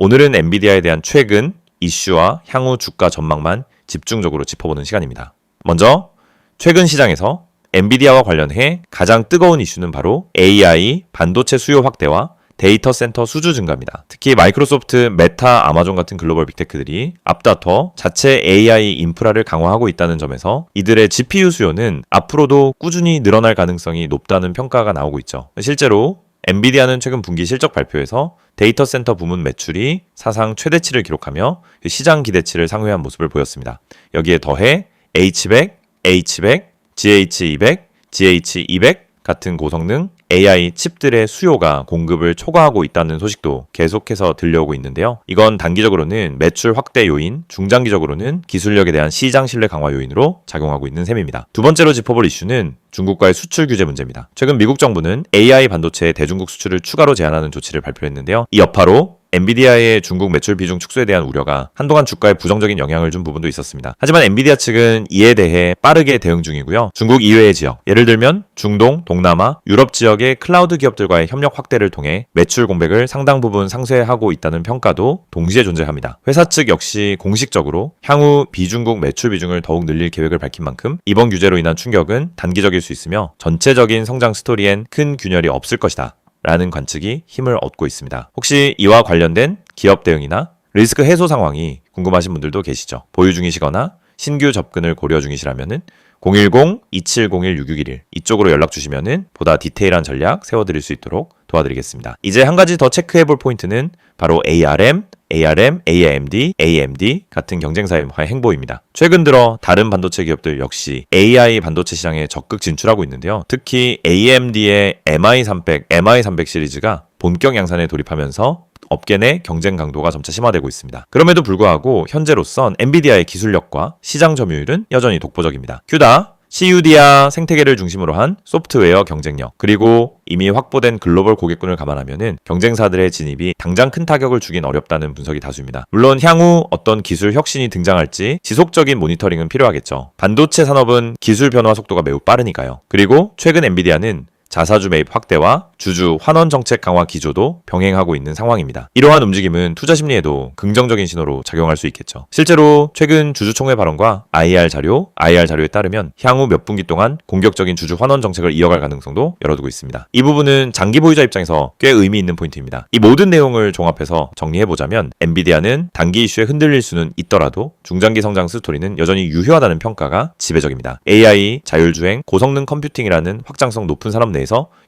오늘은 엔비디아에 대한 최근 이슈와 향후 주가 전망만 집중적으로 짚어보는 시간입니다. 먼저 최근 시장에서 엔비디아와 관련해 가장 뜨거운 이슈는 바로 AI 반도체 수요 확대와 데이터 센터 수주 증가입니다. 특히 마이크로소프트, 메타, 아마존 같은 글로벌 빅테크들이 앞다퉈 자체 AI 인프라를 강화하고 있다는 점에서 이들의 GPU 수요는 앞으로도 꾸준히 늘어날 가능성이 높다는 평가가 나오고 있죠. 실제로 엔비디아는 최근 분기 실적 발표에서 데이터 센터 부문 매출이 사상 최대치를 기록하며 시장 기대치를 상회한 모습을 보였습니다. 여기에 더해 H100, H100, GH200, GH200 같은 고성능 AI 칩들의 수요가 공급을 초과하고 있다는 소식도 계속해서 들려오고 있는데요. 이건 단기적으로는 매출 확대 요인, 중장기적으로는 기술력에 대한 시장 신뢰 강화 요인으로 작용하고 있는 셈입니다. 두 번째로 짚어볼 이슈는 중국과의 수출 규제 문제입니다. 최근 미국 정부는 AI 반도체의 대중국 수출을 추가로 제한하는 조치를 발표했는데요. 이 여파로 엔비디아의 중국 매출 비중 축소에 대한 우려가 한동안 주가에 부정적인 영향을 준 부분도 있었습니다. 하지만 엔비디아 측은 이에 대해 빠르게 대응 중이고요. 중국 이외의 지역, 예를 들면 중동, 동남아, 유럽 지역의 클라우드 기업들과의 협력 확대를 통해 매출 공백을 상당 부분 상쇄하고 있다는 평가도 동시에 존재합니다. 회사 측 역시 공식적으로 향후 비중국 매출 비중을 더욱 늘릴 계획을 밝힌 만큼 이번 규제로 인한 충격은 단기적일 수 있으며 전체적인 성장 스토리엔 큰 균열이 없을 것이다 라는 관측이 힘을 얻고 있습니다. 혹시 이와 관련된 기업 대응이나 리스크 해소 상황이 궁금하신 분들도 계시죠? 보유 중이시거나 신규 접근을 고려 중이시라면은 010-2701-6611 이쪽으로 연락 주시면은 보다 디테일한 전략 세워드릴 수 있도록 도와드리겠습니다. 이제 한 가지 더 체크해볼 포인트는 바로 ARM, AMD 같은 경쟁사의 행보입니다. 최근 들어 다른 반도체 기업들 역시 AI 반도체 시장에 적극 진출하고 있는데요. 특히 AMD의 MI300 시리즈가 본격 양산에 돌입하면서 업계 내 경쟁 강도가 점차 심화되고 있습니다. 그럼에도 불구하고 현재로선 엔비디아의 기술력과 시장 점유율은 여전히 독보적입니다. CUDA 생태계를 중심으로 한 소프트웨어 경쟁력, 그리고 이미 확보된 글로벌 고객군을 감안하면은 경쟁사들의 진입이 당장 큰 타격을 주긴 어렵다는 분석이 다수입니다. 물론 향후 어떤 기술 혁신이 등장할지 지속적인 모니터링은 필요하겠죠. 반도체 산업은 기술 변화 속도가 매우 빠르니까요. 그리고 최근 엔비디아는 자사주 매입 확대와 주주 환원 정책 강화 기조도 병행하고 있는 상황입니다. 이러한 움직임은 투자 심리에도 긍정적인 신호로 작용할 수 있겠죠. 실제로 최근 주주총회 발언과 IR 자료에 따르면 향후 몇 분기 동안 공격적인 주주 환원 정책을 이어갈 가능성도 열어두고 있습니다. 이 부분은 장기 보유자 입장에서 꽤 의미 있는 포인트입니다. 이 모든 내용을 종합해서 정리해보자면 엔비디아는 단기 이슈에 흔들릴 수는 있더라도 중장기 성장 스토리는 여전히 유효하다는 평가가 지배적입니다. AI, 자율주행, 고성능 컴퓨팅이라는 확장성 높은 산업 내에서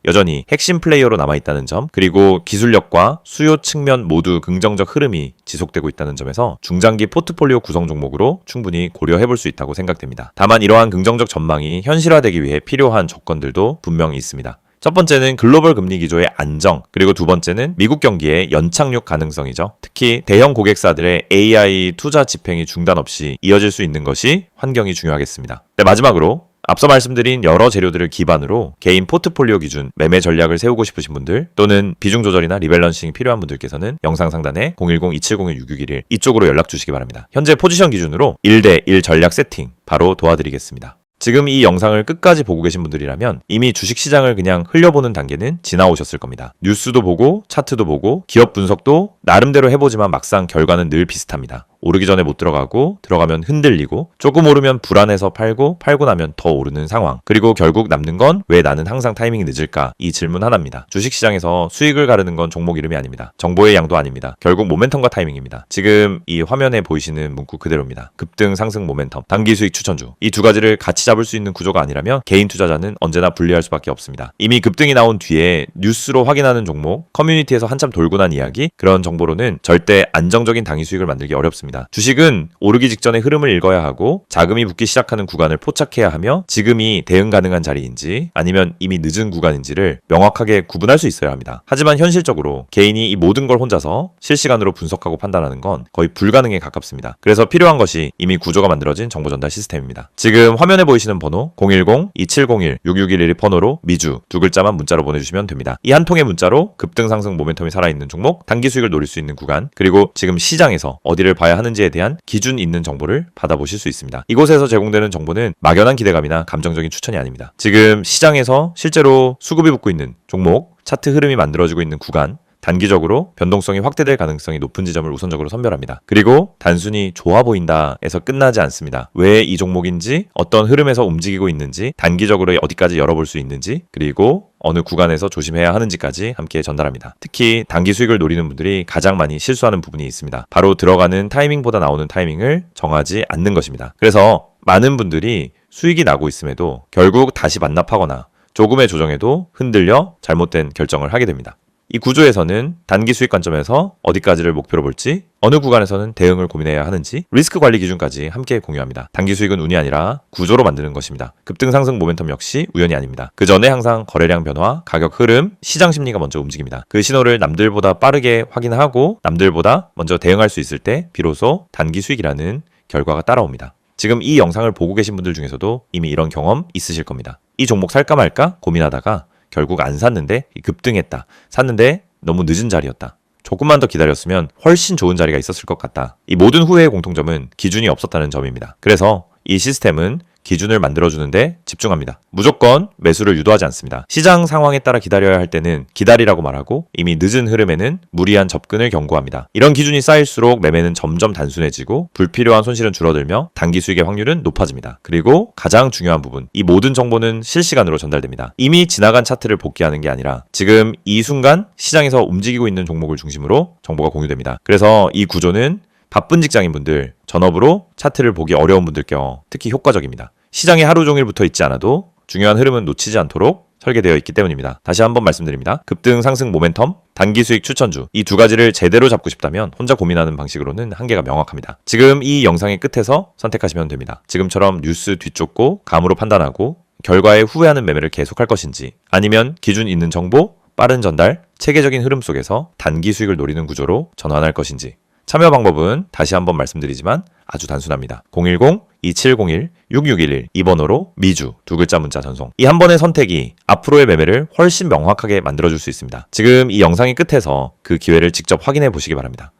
여전히 핵심 플레이어로 남아있다는 점, 그리고 기술력과 수요 측면 모두 긍정적 흐름이 지속되고 있다는 점에서 중장기 포트폴리오 구성 종목으로 충분히 고려해볼 수 있다고 생각됩니다. 다만 이러한 긍정적 전망이 현실화되기 위해 필요한 조건들도 분명히 있습니다. 첫 번째는 글로벌 금리 기조의 안정, 그리고 두 번째는 미국 경기의 연착륙 가능성이죠. 특히 대형 고객사들의 AI 투자 집행이 중단 없이 이어질 수 있는 것이 환경이 중요하겠습니다. 네, 마지막으로 앞서 말씀드린 여러 재료들을 기반으로 개인 포트폴리오 기준 매매 전략을 세우고 싶으신 분들, 또는 비중 조절이나 리밸런싱이 필요한 분들께서는 영상 상단에 010-2701-6611 이쪽으로 연락 주시기 바랍니다. 현재 포지션 기준으로 1대1 전략 세팅 바로 도와드리겠습니다. 지금 이 영상을 끝까지 보고 계신 분들이라면 이미 주식시장을 그냥 흘려보는 단계는 지나오셨을 겁니다. 뉴스도 보고 차트도 보고 기업 분석도 나름대로 해보지만 막상 결과는 늘 비슷합니다. 오르기 전에 못 들어가고 들어가면 흔들리고 조금 오르면 불안해서 팔고 나면 더 오르는 상황. 그리고 결국 남는 건 왜 나는 항상 타이밍이 늦을까? 이 질문 하나입니다. 주식시장에서 수익을 가르는 건 종목 이름이 아닙니다. 정보의 양도 아닙니다. 결국 모멘텀과 타이밍입니다. 지금 이 화면에 보이시는 문구 그대로입니다. 급등, 상승, 모멘텀, 단기 수익 추천주. 이 두 가지를 같이 잡을 수 있는 구조가 아니라면 개인 투자자는 언제나 불리할 수밖에 없습니다. 이미 급등이 나온 뒤에 뉴스로 확인하는 종목, 커뮤니티에서 한참 돌고 난 이야기, 그런 정보로는 절대 안정적인 단기 수익을 만들기 어렵습니다. 주식은 오르기 직전에 흐름을 읽어야 하고 자금이 붙기 시작하는 구간을 포착해야 하며 지금이 대응 가능한 자리인지 아니면 이미 늦은 구간인지를 명확하게 구분할 수 있어야 합니다. 하지만 현실적으로 개인이 이 모든 걸 혼자서 실시간으로 분석하고 판단하는 건 거의 불가능에 가깝습니다. 그래서 필요한 것이 이미 구조가 만들어진 정보 전달 시스템입니다. 지금 화면에 보이시는 번호 010-2701-6611 번호로 미주 두 글자만 문자로 보내주시면 됩니다. 이 한 통의 문자로 급등 상승 모멘텀이 살아있는 종목, 단기 수익을 노릴 수 있는 구간, 그리고 지금 시장에서 어디를 봐야 하는지에 대한 기준 있는 정보를 받아보실 수 있습니다. 이곳에서 제공되는 정보는 막연한 기대감이나 감정적인 추천이 아닙니다. 지금 시장에서 실제로 수급이 붙고 있는 종목, 차트 흐름이 만들어지고 있는 구간, 단기적으로 변동성이 확대될 가능성이 높은 지점을 우선적으로 선별합니다. 그리고 단순히 좋아 보인다에서 끝나지 않습니다. 왜 이 종목인지, 어떤 흐름에서 움직이고 있는지, 단기적으로 어디까지 열어볼 수 있는지, 그리고 어느 구간에서 조심해야 하는지까지 함께 전달합니다. 특히 단기 수익을 노리는 분들이 가장 많이 실수하는 부분이 있습니다. 바로 들어가는 타이밍보다 나오는 타이밍을 정하지 않는 것입니다. 그래서 많은 분들이 수익이 나고 있음에도 결국 다시 반납하거나 조금의 조정에도 흔들려 잘못된 결정을 하게 됩니다. 이 구조에서는 단기 수익 관점에서 어디까지를 목표로 볼지, 어느 구간에서는 대응을 고민해야 하는지, 리스크 관리 기준까지 함께 공유합니다. 단기 수익은 운이 아니라 구조로 만드는 것입니다. 급등 상승 모멘텀 역시 우연이 아닙니다. 그 전에 항상 거래량 변화, 가격 흐름, 시장 심리가 먼저 움직입니다. 그 신호를 남들보다 빠르게 확인하고 남들보다 먼저 대응할 수 있을 때 비로소 단기 수익이라는 결과가 따라옵니다. 지금 이 영상을 보고 계신 분들 중에서도 이미 이런 경험 있으실 겁니다. 이 종목 살까 말까 고민하다가 결국 안 샀는데 급등했다. 샀는데 너무 늦은 자리였다. 조금만 더 기다렸으면 훨씬 좋은 자리가 있었을 것 같다. 이 모든 후회의 공통점은 기준이 없었다는 점입니다. 그래서 이 시스템은 기준을 만들어주는데 집중합니다. 무조건 매수를 유도하지 않습니다. 시장 상황에 따라 기다려야 할 때는 기다리라고 말하고 이미 늦은 흐름에는 무리한 접근을 경고합니다. 이런 기준이 쌓일수록 매매는 점점 단순해지고 불필요한 손실은 줄어들며 단기 수익의 확률은 높아집니다. 그리고 가장 중요한 부분, 이 모든 정보는 실시간으로 전달됩니다. 이미 지나간 차트를 복귀하는 게 아니라 지금 이 순간 시장에서 움직이고 있는 종목을 중심으로 정보가 공유됩니다. 그래서 이 구조는 바쁜 직장인분들, 전업으로 차트를 보기 어려운 분들께 특히 효과적입니다. 시장에 하루 종일 붙어 있지 않아도 중요한 흐름은 놓치지 않도록 설계되어 있기 때문입니다. 다시 한번 말씀드립니다. 급등 상승 모멘텀, 단기 수익 추천주, 이 두 가지를 제대로 잡고 싶다면 혼자 고민하는 방식으로는 한계가 명확합니다. 지금 이 영상의 끝에서 선택하시면 됩니다. 지금처럼 뉴스 뒤쫓고 감으로 판단하고 결과에 후회하는 매매를 계속할 것인지, 아니면 기준 있는 정보, 빠른 전달, 체계적인 흐름 속에서 단기 수익을 노리는 구조로 전환할 것인지. 참여 방법은 다시 한번 말씀드리지만 아주 단순합니다. 010-2701-6611 이 번호로 미주 두 글자 문자 전송. 이 한 번의 선택이 앞으로의 매매를 훨씬 명확하게 만들어줄 수 있습니다. 지금 이 영상의 끝에서 그 기회를 직접 확인해 보시기 바랍니다.